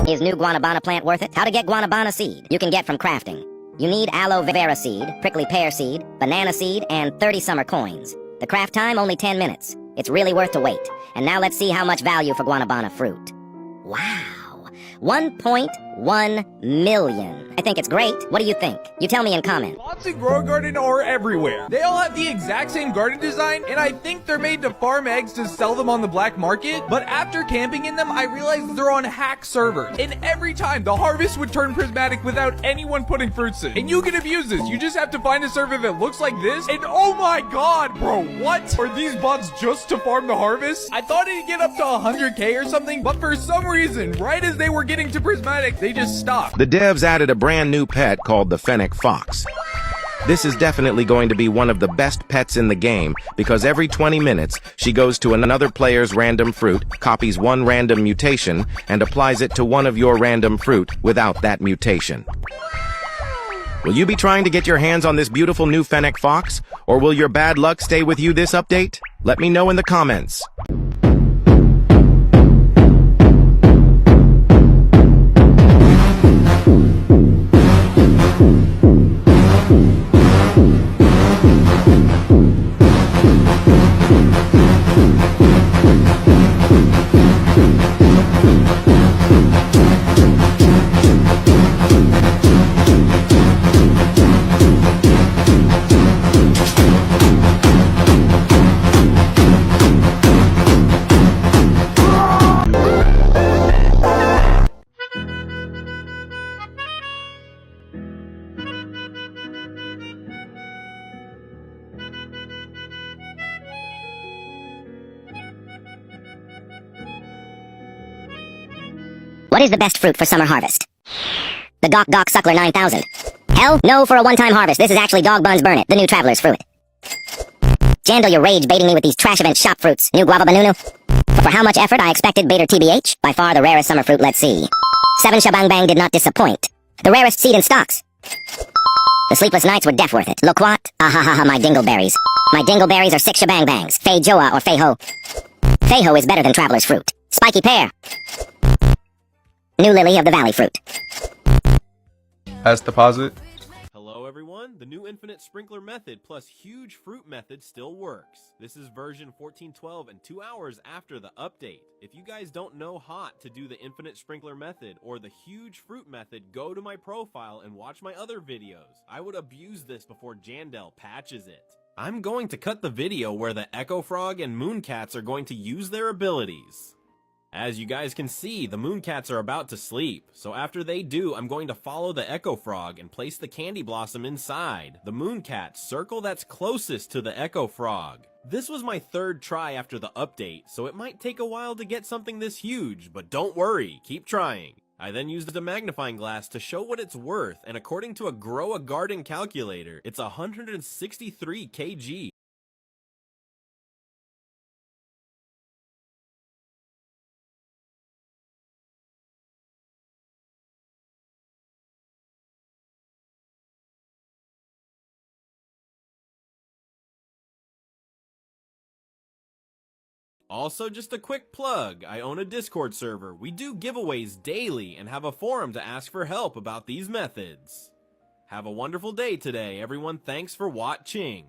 Is new guanabana plant worth it? How to get guanabana seed you can get from crafting. You need aloe vera seed, prickly pear seed, banana seed, and 30 summer coins. The craft time only 10 minutes. It's really worth to wait. And now let's see how much value for guanabana fruit. Wow, 1.1 million. I think it's great. What do you think? You tell me in comments. Bots in Grow Garden are everywhere. They all have the exact same garden design, and I think they're made to farm eggs to sell them on the black market. But after camping in them, I realized they're on hack servers. And every time, the harvest would turn prismatic without anyone putting fruits in. And you can abuse this. You just have to find a server that looks like this. And oh my god, bro, what? Are these bots just to farm the harvest? I thought it'd get up to 100k or something, but for some reason, right as they were getting to prismatic, they just stopped. The devs added a brand new pet called the fennec fox. This is definitely going to be one of the best pets in the game because every 20 minutes she goes to another player's random fruit, copies one random mutation, and applies it to one of your random fruit without that mutation. Will you be trying to get your hands on this beautiful new fennec fox, or will your bad luck stay with you this update? Let me know in the comments. What is the best fruit for summer harvest? The Gok Gok Suckler 9000. Hell no for a one-time harvest. This is actually Dog Buns Burn It, the new traveler's fruit. Jandel, you're rage baiting me with these trash event shop fruits. New Guava Banunu. For how much effort I expected Bader TBH? By far the rarest summer fruit, let's see. 7 Shabang Bang did not disappoint. The rarest seed in stocks. The sleepless nights were def worth it. Look what? Ahahaha, my dingleberries. My dingleberries are 6 Shabang Bangs. Fei Joa or Fei Ho. Fei Ho is better than traveler's fruit. Spiky pear. New lily of the valley fruit. Has deposit. Hello everyone, the new infinite sprinkler method plus huge fruit method still works. This is version 14.12 and 2 hours after the update. If you guys don't know hot to do the infinite sprinkler method or the huge fruit method, go to my profile and watch my other videos. I would abuse this before Jandel patches it. I'm going to cut the video where the Echo Frog and Mooncats are going to use their abilities. As you guys can see, the Mooncats are about to sleep, so after they do, I'm going to follow the Echo Frog and place the Candy Blossom inside the Mooncat circle that's closest to the Echo Frog. This was my third try after the update, so it might take a while to get something this huge, but don't worry, keep trying. I then used a magnifying glass to show what it's worth, and according to a Grow a Garden calculator, it's 163 kg. Also, just a quick plug, I own a Discord server. We do giveaways daily and have a forum to ask for help about these methods. Have a wonderful day today, everyone. Thanks for watching.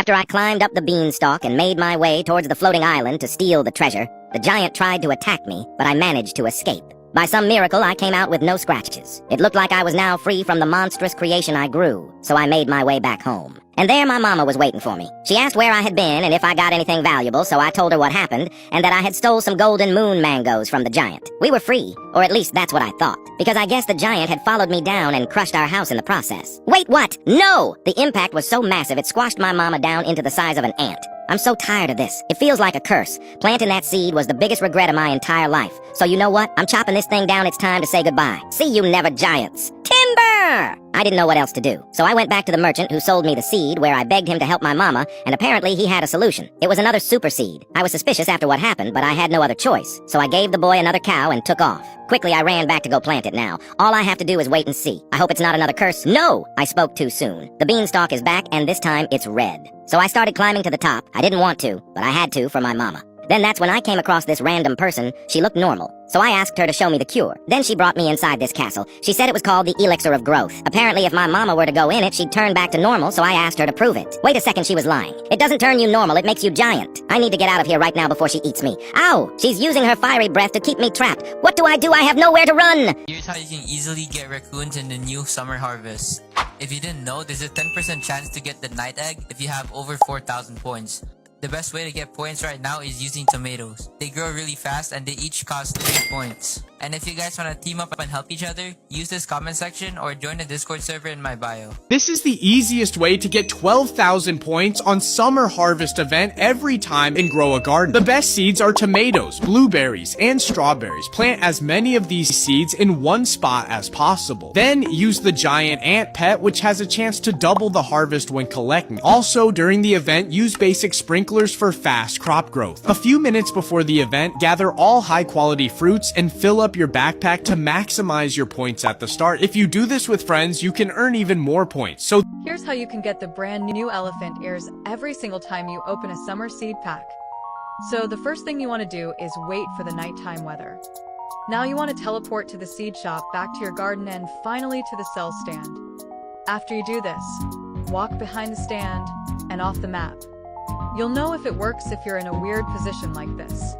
After I climbed up the beanstalk and made my way towards the floating island to steal the treasure, the giant tried to attack me, but I managed to escape. By some miracle, I came out with no scratches. It looked like I was now free from the monstrous creation I grew, so I made my way back home. And there my mama was waiting for me. She asked where I had been and if I got anything valuable, so I told her what happened, and that I had stole some golden moon mangoes from the giant. We were free, or at least that's what I thought, because I guess the giant had followed me down and crushed our house in the process. Wait, what? No! The impact was so massive it squashed my mama down into the size of an ant. I'm so tired of this. It feels like a curse. Planting that seed was the biggest regret of my entire life. So you know what? I'm chopping this thing down. It's time to say goodbye. See you never, giants. Timber! I didn't know what else to do. So I went back to the merchant who sold me the seed, where I begged him to help my mama, and apparently he had a solution. It was another super seed. I was suspicious after what happened, but I had no other choice. So I gave the boy another cow and took off. Quickly, I ran back to go plant it now. All I have to do is wait and see. I hope it's not another curse. No! I spoke too soon. The beanstalk is back, and this time it's red. So I started climbing to the top. I didn't want to, but I had to for my mama. Then that's when I came across this random person. She looked normal. So I asked her to show me the cure. Then she brought me inside this castle. She said it was called the Elixir of Growth. Apparently, if my mama were to go in it, she'd turn back to normal, so I asked her to prove it. Wait a second, she was lying. It doesn't turn you normal, it makes you giant. I need to get out of here right now before she eats me. Ow! She's using her fiery breath to keep me trapped. What do? I have nowhere to run! Here's how you can easily get raccoons in the new summer harvest. If you didn't know, there's a 10% chance to get the night egg if you have over 4,000 points. The best way to get points right now is using tomatoes. They grow really fast and they each cost 3 points. And if you guys want to team up and help each other, use this comment section or join the Discord server in my bio. This is the easiest way to get 12,000 points on Summer Harvest event every time and grow a garden. The best seeds are tomatoes, blueberries, and strawberries. Plant as many of these seeds in one spot as possible. Then use the giant ant pet, which has a chance to double the harvest when collecting. Also, during the event, use basic sprinklers for fast crop growth. A few minutes before the event, gather all high-quality fruits and fill up your backpack to maximize your points at the start. If you do this with friends, you can earn even more points. So here's how you can get the brand new elephant ears every single time you open a summer seed pack. So the first thing you want to do is wait for the nighttime weather. Now you want to teleport to the seed shop, back to your garden, and finally to the sell stand. After you do this, walk behind the stand and off the map. You'll know if it works if you're in a weird position like this.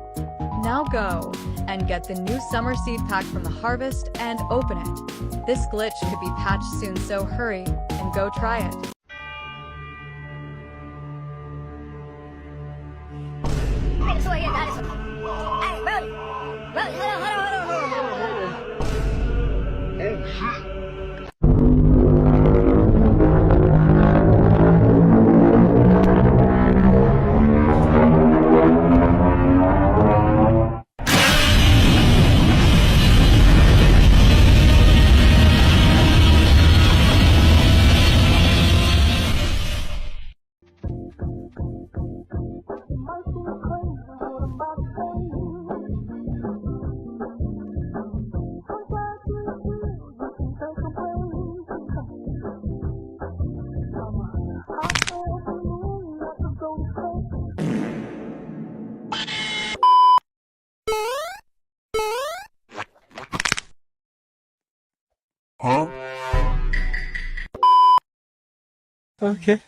Now go and get the new summer seed pack from the harvest and open it. This glitch could be patched soon, so hurry and go try it. Huh? Okay.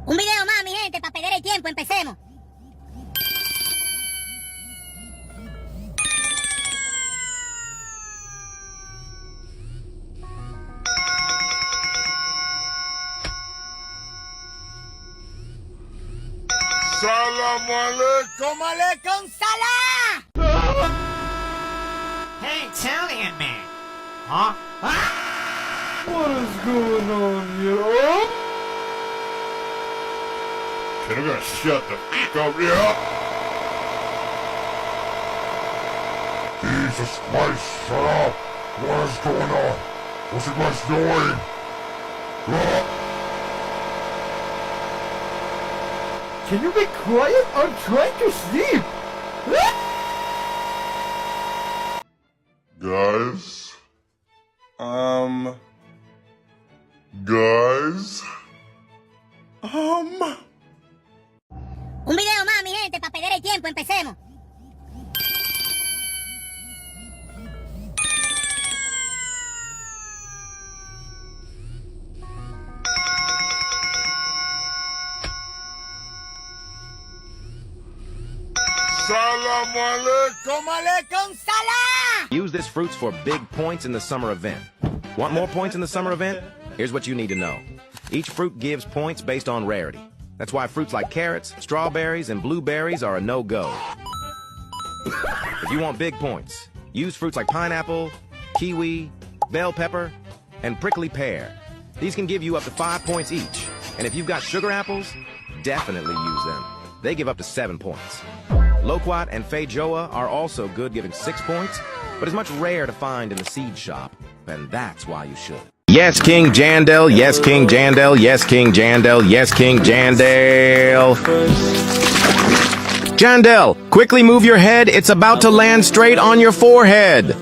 Un video más, mi gente, para perder el tiempo. Empecemos. Salam alaikum, alaikum salam! Hey, Italian man! Huh? What is going on here? Can I gotta shut the f*** up here? Jesus Christ, shut up! What is going on? What's you guys doing? Can you be quiet? I'm trying to sleep! Guys? Guys? Un video más, mi gente, para perder el tiempo. Empecemos. Salam alaikum. Alaikum salam! Use this fruits for big points in the summer event. Want more points in the summer event? Here's what you need to know. Each fruit gives points based on rarity. That's why fruits like carrots, strawberries, and blueberries are a no-go. If you want big points, use fruits like pineapple, kiwi, bell pepper, and prickly pear. These can give you up to 5 points each. And if you've got sugar apples, definitely use them. They give up to 7 points. Loquat and feijoa are also good, giving 6 points, but it's much rare to find in the seed shop, and that's why you should. Yes, King Jandel. Yes, King Jandel. Yes, King Jandel. Yes, King Jandel. Jandel, quickly move your head. It's about to land straight on your forehead.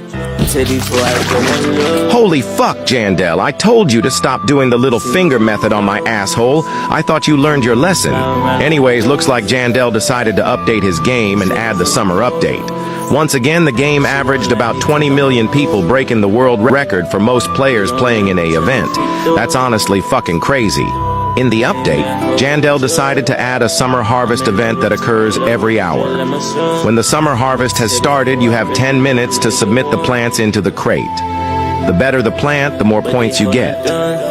Holy fuck, Jandel. I told you to stop doing the little finger method on my asshole. I thought you learned your lesson. Anyways, looks like Jandel decided to update his game and add the summer update. Once again, the game averaged about 20 million people, breaking the world record for most players playing in a event. That's honestly fucking crazy. In the update, Jandel decided to add a summer harvest event that occurs every hour. When the summer harvest has started, you have 10 minutes to submit the plants into the crate. The better the plant, the more points you get.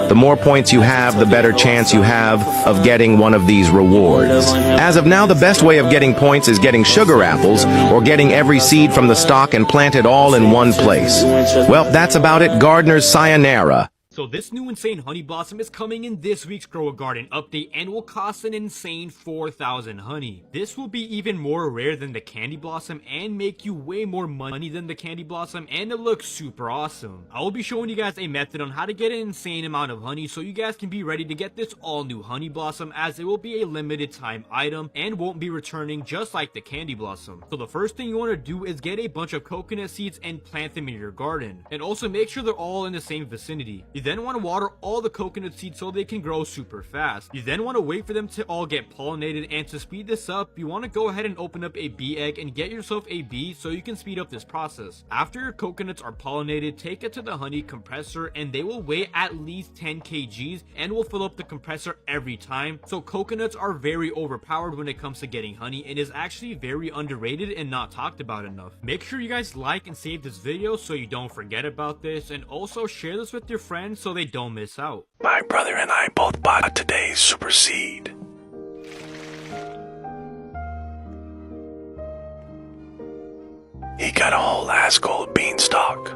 The more points you have, the better chance you have of getting one of these rewards. As of now, the best way of getting points is getting sugar apples or getting every seed from the stock and plant it all in one place. Well, that's about it. Gardener's sayonara. So this new insane honey blossom is coming in this week's Grow a Garden update and will cost an insane 4,000 honey. This will be even more rare than the candy blossom and make you way more money than the candy blossom, and it looks super awesome. I will be showing you guys a method on how to get an insane amount of honey so you guys can be ready to get this all new honey blossom, as it will be a limited time item and won't be returning just like the candy blossom. So the first thing you want to do is get a bunch of coconut seeds and plant them in your garden, and also make sure they're all in the same vicinity. You then want to water all the coconut seeds so they can grow super fast. You then want to wait for them to all get pollinated, and to speed this up, you want to go ahead and open up a bee egg and get yourself a bee so you can speed up this process. After your coconuts are pollinated, take it to the honey compressor and they will weigh at least 10 kgs and will fill up the compressor every time. So coconuts are very overpowered when it comes to getting honey and is actually very underrated and not talked about enough. Make sure you guys like and save this video so you don't forget about this, and also share this with your friends so they don't miss out. My brother and I both bought today's super seed. He got a whole ass gold beanstalk.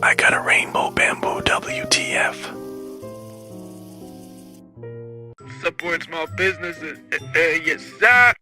I got a rainbow bamboo WTF. Support small businesses. Yes, sir.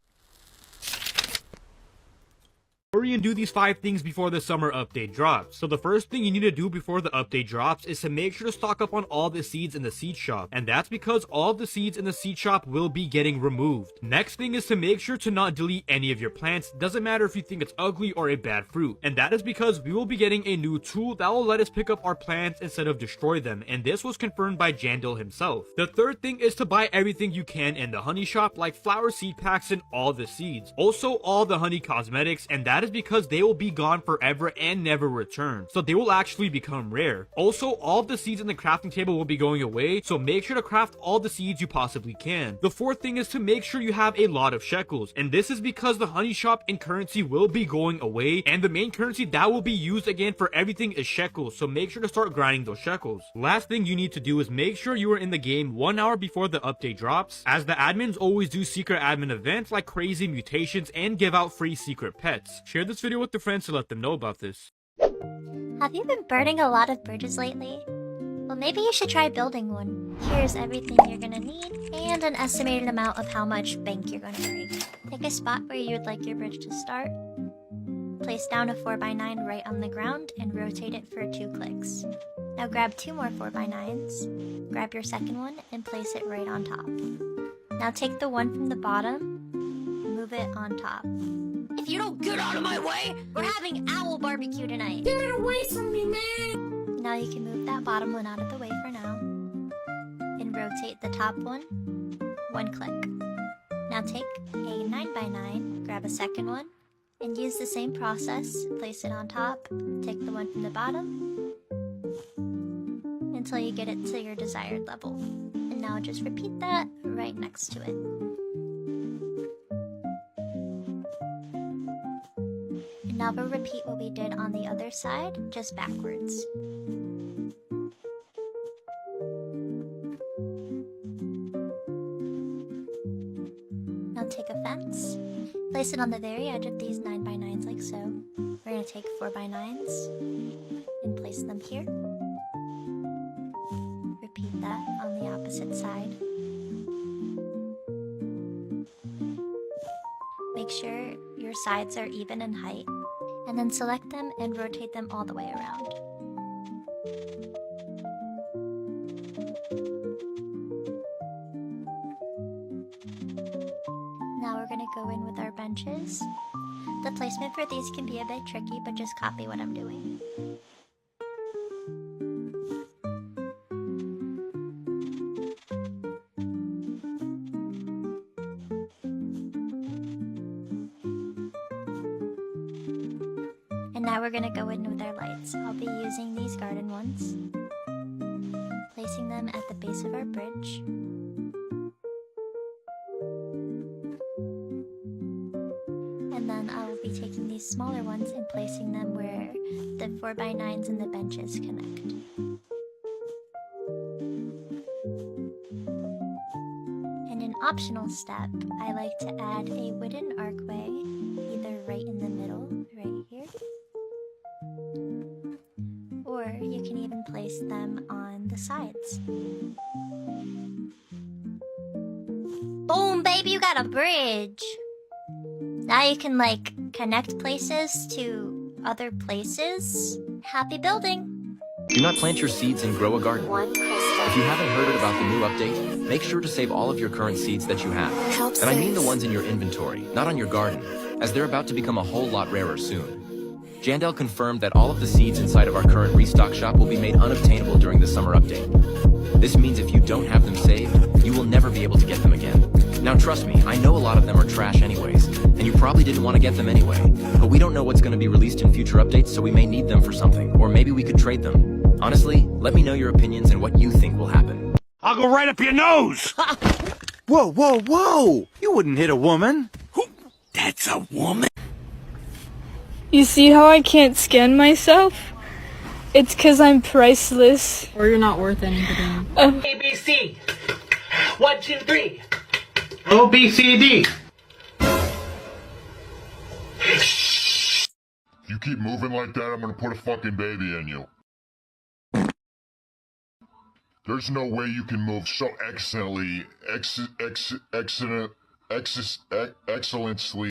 Hurry and do these 5 things before the summer update drops. So the first thing you need to do before the update drops is to make sure to stock up on all the seeds in the seed shop, and that's because all of the seeds in the seed shop will be getting removed. Next thing is to make sure to not delete any of your plants. Doesn't matter if you think it's ugly or a bad fruit, and that is because we will be getting a new tool that will let us pick up our plants instead of destroy them, and this was confirmed by Jandel himself. The third thing is to buy everything you can in the honey shop, like flower seed packs and all the seeds. Also all the honey cosmetics, and that is because they will be gone forever and never return, so they will actually become rare. Also, all of the seeds in the crafting table will be going away, so make sure to craft all the seeds you possibly can. The fourth thing is to make sure you have a lot of shekels, and this is because the honey shop and currency will be going away, and the main currency that will be used again for everything is shekels, so make sure to start grinding those shekels. Last thing you need to do is make sure you are in the game 1 hour before the update drops, as the admins always do secret admin events like crazy mutations and give out free secret pets. Share this video with your friends to let them know about this. Have you been burning a lot of bridges lately? Well, maybe you should try building one. Here's everything you're gonna need, and an estimated amount of how much bank you're gonna break. Pick a spot where you would like your bridge to start. Place down a 4x9 right on the ground and rotate it for 2 clicks. Now grab 2 more 4x9s, grab your second one, and place it right on top. Now take the one from the bottom, move it on top. If you don't get out of my way, we're having owl barbecue tonight. Get away from me, man! Now you can move that bottom one out of the way for now. And rotate the top one, 1 click. Now take a 9x9, grab a second one, and use the same process. Place it on top, take the one from the bottom, until you get it to your desired level. And now just repeat that right next to it. And now we'll repeat what we did on the other side, just backwards. Now take a fence, place it on the very edge of these 9x9s like so. We're going to take 4x9s and place them here. Repeat that on the opposite side. Make sure your sides are even in height, and then select them and rotate them all the way around. Now we're going to go in with our benches. The placement for these can be a bit tricky, but just copy what I'm doing. And now we're gonna go in with our lights. I'll be using these garden ones, placing them at the base of our bridge. And then I will be taking these smaller ones and placing them where the 4x9s and the benches connect. And an optional step, I like to add a wooden archway, either right in the middle, right here, or you can even place them on the sides. Boom, baby, you got a bridge! Now you can, like, connect places to other places. Happy building! Do not plant your seeds and grow a garden. If you haven't heard about the new update, make sure to save all of your current seeds that you have. And I mean the ones in your inventory, not on your garden, as they're about to become a whole lot rarer soon. Jandel confirmed that all of the seeds inside of our current restock shop will be made unobtainable during the summer update. This means if you don't have them saved, you will never be able to get them again. Now trust me, I know a lot of them are trash anyways, and you probably didn't want to get them anyway. But we don't know what's going to be released in future updates, so we may need them for something, or maybe we could trade them. Honestly, let me know your opinions and what you think will happen. I'll go right up your nose! Whoa, whoa, whoa! You wouldn't hit a woman. That's a woman? You see how I can't scan myself? It's 'cause I'm priceless. Or you're not worth anything. ABC. 1, 2, 3. OBCD. You keep moving like that, I'm gonna put a fucking baby in you. There's no way you can move so excellently, excellently.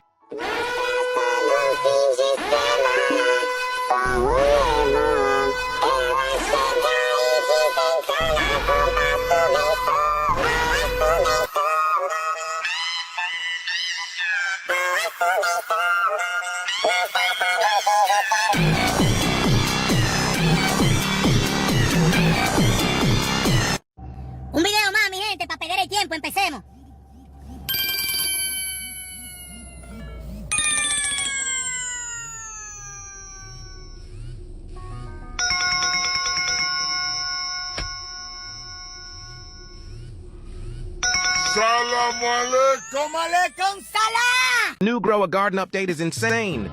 Un video más, mi gente, para perder el tiempo. Empecemos. Salam alaikum, alaikum salam! New Grow a Garden update is insane.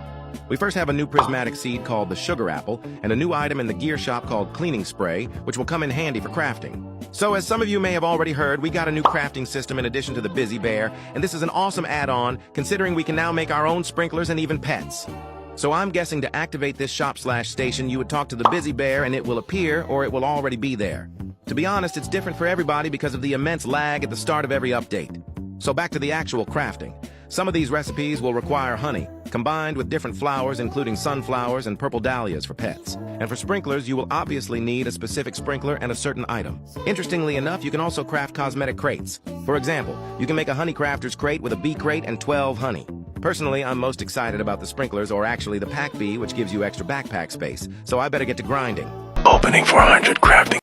We first have a new prismatic seed called the sugar apple, and a new item in the gear shop called cleaning spray, which will come in handy for crafting. So as some of you may have already heard, we got a new crafting system in addition to the Busy Bear, and this is an awesome add-on, considering we can now make our own sprinklers and even pets. So I'm guessing to activate this shop/station, you would talk to the Busy Bear and it will appear, or it will already be there. To be honest, it's different for everybody because of the immense lag at the start of every update. So back to the actual crafting. Some of these recipes will require honey, combined with different flowers including sunflowers and purple dahlias for pets. And for sprinklers, you will obviously need a specific sprinkler and a certain item. Interestingly enough, you can also craft cosmetic crates. For example, you can make a honey crafter's crate with a bee crate and 12 honey. Personally, I'm most excited about the sprinklers, or actually the pack bee, which gives you extra backpack space. So I better get to grinding. Opening 400 crafting.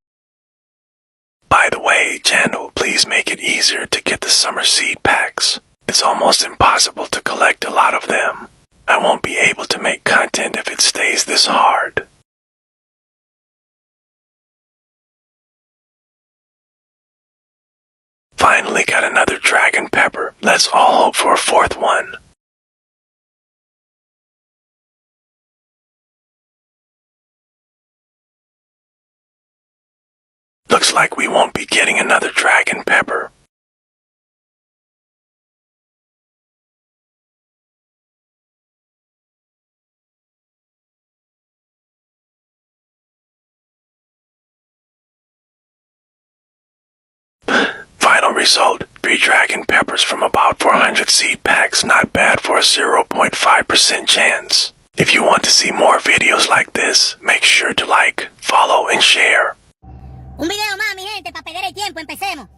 By the way, channel, please make it easier to get the summer seed packs. It's almost impossible to collect a lot of them. I won't be able to make content if it stays this hard. Finally got another dragon pepper. Let's all hope for a fourth one. Looks like we won't be getting another dragon pepper. Final result, 3 dragon peppers from about 400 seed packs, not bad for a 0.5% chance. If you want to see more videos like this, make sure to like, follow, and share. Un video más, mi gente, para perder el tiempo, empecemos.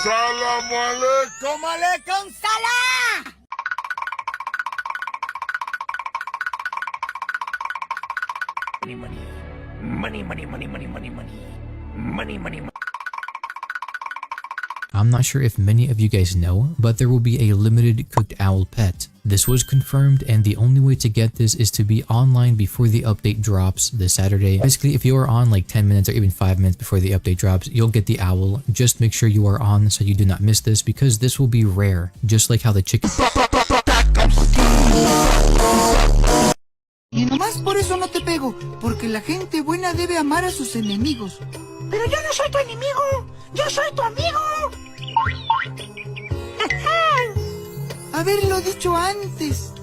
Salam alaikum. Alaikum salam. Money. I'm not sure if many of you guys know, but there will be a limited cooked owl pet. This was confirmed, and the only way to get this is to be online before the update drops this Saturday. Basically, if you are on like 10 minutes or even 5 minutes before the update drops, you'll get the owl. Just make sure you are on so you do not miss this, because this will be rare, just like how the chicken... Y nomás por eso no te pego, porque la gente buena debe amar a sus enemigos. Pero yo no soy tu enemigo, yo soy tu amigo. Haberlo dicho antes.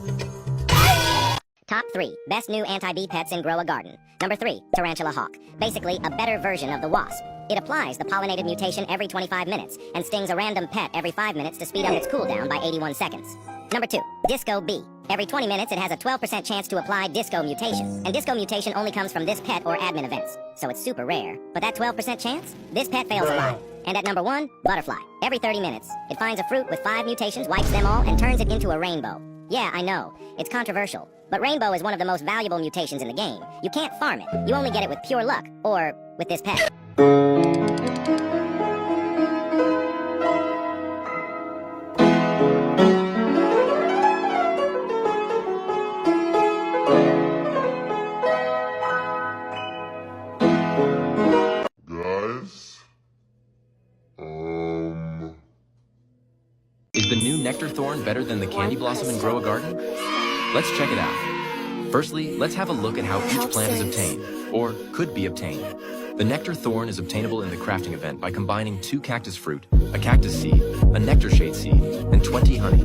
Top 3 best new anti-bee pets in Grow a Garden. Number 3, Tarantula Hawk. Basically, a better version of the wasp. It applies the pollinated mutation every 25 minutes and stings a random pet every 5 minutes to speed up its cooldown by 81 seconds. Number 2, Disco Bee. Every 20 minutes, it has a 12% chance to apply Disco Mutation. And Disco Mutation only comes from this pet or admin events, so it's super rare. But that 12% chance? This pet fails a lot. And at number 1, Butterfly. Every 30 minutes, it finds a fruit with 5 mutations, wipes them all, and turns it into a rainbow. Yeah, I know, it's controversial, but rainbow is one of the most valuable mutations in the game. You can't farm it. You only get it with pure luck, or with this pet. Is the new Nectar Thorn better than the Candy Blossom in Grow a Garden? Let's check it out. Firstly, let's have a look at how each plant is obtained, or could be obtained. The Nectar Thorn is obtainable in the crafting event by combining 2 cactus fruit, a cactus seed, a nectar shade seed, and 20 honey.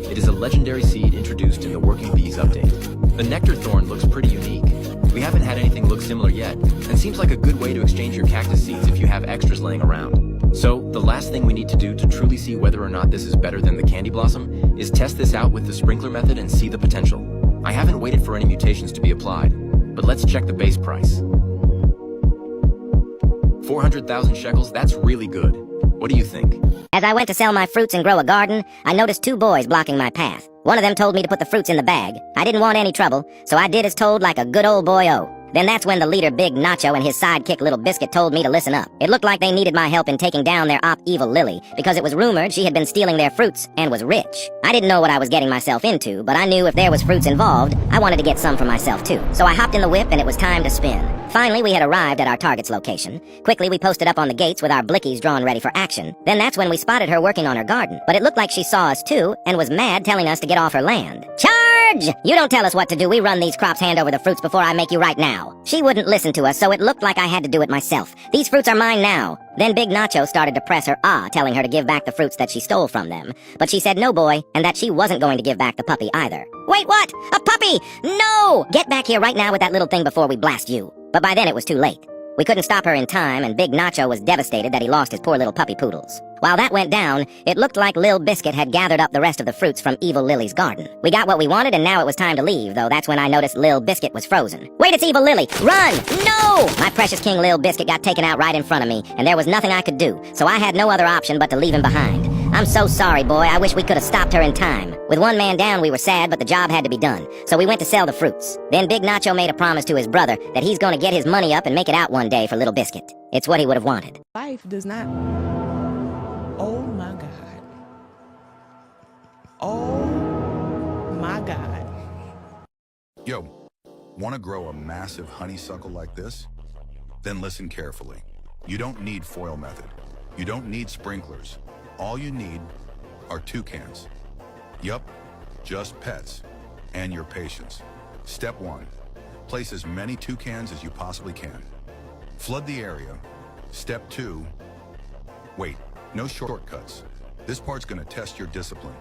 It is a legendary seed introduced in the Working Bees update. The Nectar Thorn looks pretty unique. We haven't had anything look similar yet, and seems like a good way to exchange your cactus seeds if you have extras laying around. So, the last thing we need to do to truly see whether or not this is better than the Candy Blossom is test this out with the sprinkler method and see the potential. I haven't waited for any mutations to be applied, but let's check the base price. 400,000 shekels, that's really good. What do you think? As I went to sell my fruits and Grow a Garden, I noticed 2 boys blocking my path. One of them told me to put the fruits in the bag. I didn't want any trouble, so I did as told like a good old boy-o. Then that's when the leader Big Nacho and his sidekick Little Biscuit told me to listen up. It looked like they needed my help in taking down their op Evil Lily, because it was rumored she had been stealing their fruits and was rich. I didn't know what I was getting myself into, but I knew if there was fruits involved, I wanted to get some for myself too. So I hopped in the whip and it was time to spin. Finally, we had arrived at our target's location. Quickly, we posted up on the gates with our blickies drawn ready for action. Then that's when we spotted her working on her garden. But it looked like she saw us too, and was mad, telling us to get off her land. Charge! You don't tell us what to do. We run these crops, hand over the fruits before I make you right now. She wouldn't listen to us, so it looked like I had to do it myself. These fruits are mine now. Then Big Nacho started to press her telling her to give back the fruits that she stole from them. But she said no, boy, and that she wasn't going to give back the puppy either. Wait, what? A puppy? No! Get back here right now with that little thing before we blast you. But by then it was too late. We couldn't stop her in time, and Big Nacho was devastated that he lost his poor little puppy poodles. While that went down, it looked like Lil Biscuit had gathered up the rest of the fruits from Evil Lily's garden. We got what we wanted, and now it was time to leave, though that's when I noticed Lil Biscuit was frozen. Wait, it's Evil Lily! Run! No! My precious king Lil Biscuit got taken out right in front of me, and there was nothing I could do, so I had no other option but to leave him behind. I'm so sorry, boy. I wish we could have stopped her in time. With one man down, we were sad, but the job had to be done, so we went to sell the fruits. Then Big Nacho made a promise to his brother that he's gonna get his money up and make it out one day for Little Biscuit. It's what he would have wanted. Life does not... Oh my God. Oh my God. Yo, want to grow a massive honeysuckle like this? Then listen carefully. You don't need foil method. You don't need sprinklers. All you need are toucans. Yup, just pets and your patience. Step 1, place as many toucans as you possibly can. Flood the area. Step 2, wait, no shortcuts. This part's gonna test your discipline.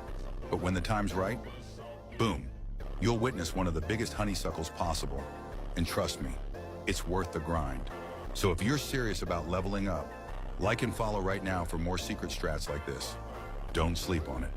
But when the time's right, boom, you'll witness one of the biggest honeysuckles possible. And trust me, it's worth the grind. So if you're serious about leveling up, like and follow right now for more secret strats like this. Don't sleep on it.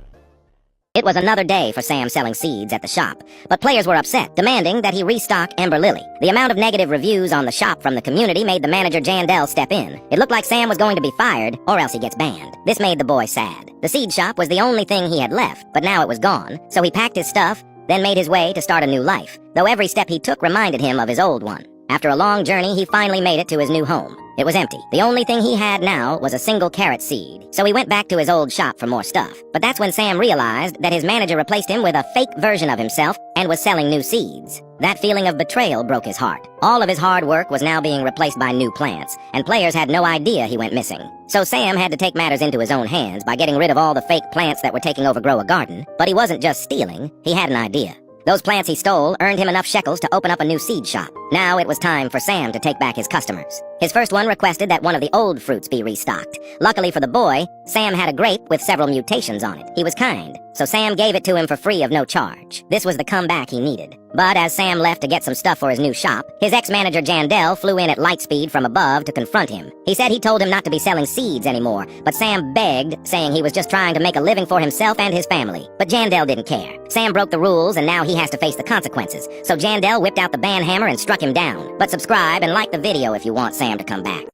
It was another day for Sam selling seeds at the shop, but players were upset, demanding that he restock Ember Lily. The amount of negative reviews on the shop from the community made the manager Jandel step in. It looked like Sam was going to be fired, or else he gets banned. This made the boy sad. The seed shop was the only thing he had left, but now it was gone, so he packed his stuff, then made his way to start a new life, though every step he took reminded him of his old one. After a long journey, he finally made it to his new home. It was empty. The only thing he had now was a single carrot seed. So he went back to his old shop for more stuff. But that's when Sam realized that his manager replaced him with a fake version of himself and was selling new seeds. That feeling of betrayal broke his heart. All of his hard work was now being replaced by new plants, and players had no idea he went missing. So Sam had to take matters into his own hands by getting rid of all the fake plants that were taking over Grow a Garden. But he wasn't just stealing, he had an idea. Those plants he stole earned him enough shekels to open up a new seed shop. Now it was time for Sam to take back his customers. His first one requested that one of the old fruits be restocked. Luckily for the boy, Sam had a grape with several mutations on it. He was kind, so Sam gave it to him for free of no charge. This was the comeback he needed. But as Sam left to get some stuff for his new shop, his ex-manager Jandel flew in at light speed from above to confront him. He said he told him not to be selling seeds anymore, but Sam begged, saying he was just trying to make a living for himself and his family. But Jandel didn't care. Sam broke the rules and now he has to face the consequences. So Jandel whipped out the ban hammer and struck him down. But subscribe and like the video if you want Sam to come back.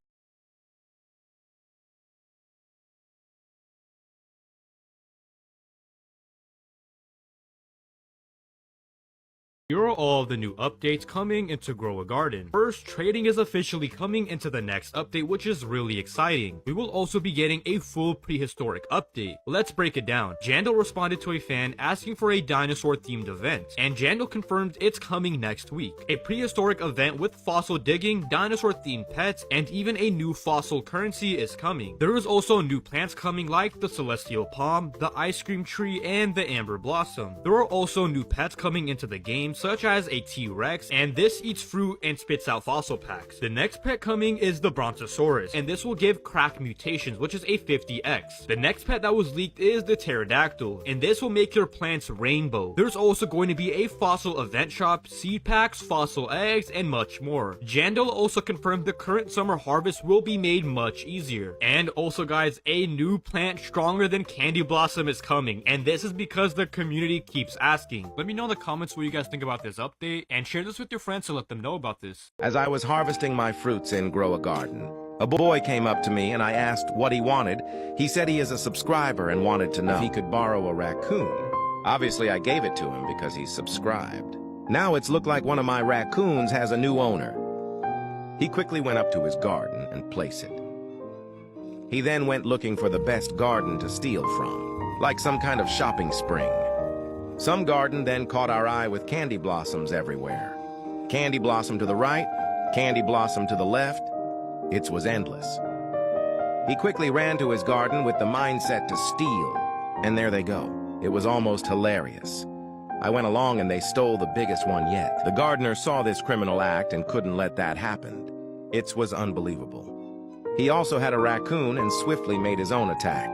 Here are all of the new updates coming into Grow a Garden. First, trading is officially coming into the next update, which is really exciting. We will also be getting a full prehistoric update. Let's break it down. Jandel responded to a fan asking for a dinosaur-themed event, and Jandel confirmed it's coming next week. A prehistoric event with fossil digging, dinosaur-themed pets, and even a new fossil currency is coming. There is also new plants coming like the celestial palm, the ice cream tree, and the amber blossom. There are also new pets coming into the game, such as a T-Rex, and this eats fruit and spits out fossil packs. The next pet coming is the Brontosaurus, and this will give crack mutations, which is a 50x. The next pet that was leaked is the Pterodactyl, and this will make your plants rainbow. There's also going to be a fossil event shop, seed packs, fossil eggs, and much more. Jandel also confirmed the current summer harvest will be made much easier. And also guys, a new plant stronger than Candy Blossom is coming, and this is because the community keeps asking. Let me know in the comments what you guys think about this update, and share this with your friends to let them know about this. As I was harvesting my fruits in Grow a Garden, a boy came up to me and I asked what he wanted. He said he is a subscriber and wanted to know if he could borrow a raccoon. Obviously I gave it to him because he's subscribed. Now it's looked like one of my raccoons has a new owner. He quickly went up to his garden and placed it. He then went looking for the best garden to steal from, like some kind of shopping spring. Some garden then caught our eye with candy blossoms everywhere. Candy blossom to the right, candy blossom to the left. It was endless. He quickly ran to his garden with the mindset to steal, and there they go. It was almost hilarious. I went along and they stole the biggest one yet. The gardener saw this criminal act and couldn't let that happen. It was unbelievable. He also had a raccoon and swiftly made his own attack.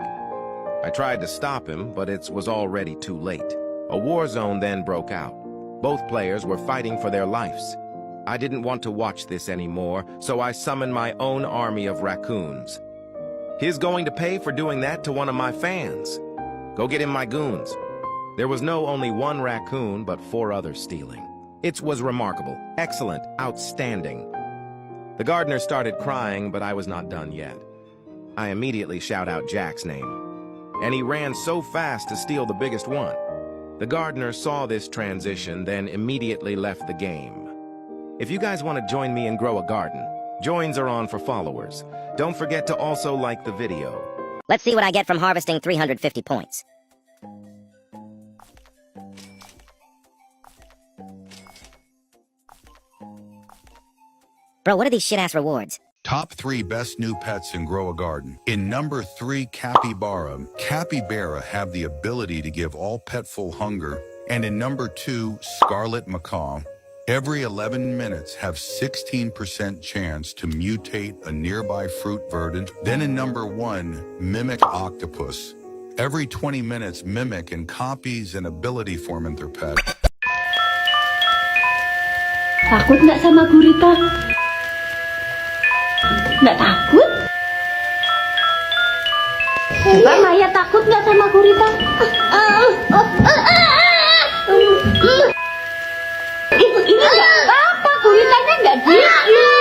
I tried to stop him, but it was already too late. A war zone then broke out. Both players were fighting for their lives. I didn't want to watch this anymore, so I summoned my own army of raccoons. He's going to pay for doing that to one of my fans. Go get him, my goons. There was no only one raccoon, but 4 others stealing. It was remarkable, excellent, outstanding. The gardener started crying, but I was not done yet. I immediately shout out Jack's name, and he ran so fast to steal the biggest one. The gardener saw this transition, then immediately left the game. If you guys want to join me and grow a garden, joins are on for followers. Don't forget to also like the video. Let's see what I get from harvesting 350 points. Bro, what are these shit-ass rewards? Top 3 best new pets in Grow a Garden. In number 3, capybara. Capybara have the ability to give all petful hunger. And in number 2, scarlet macaw. Every 11 minutes have 16% chance to mutate a nearby fruit verdant. Then in number 1, mimic octopus. Every 20 minutes, mimic and copies an ability form in their pet. Takut nggak sama gurita? Nggak takut? Coba Maya takut nggak sama gurita? Ini nggak apa-apa, guritanya nggak dikit.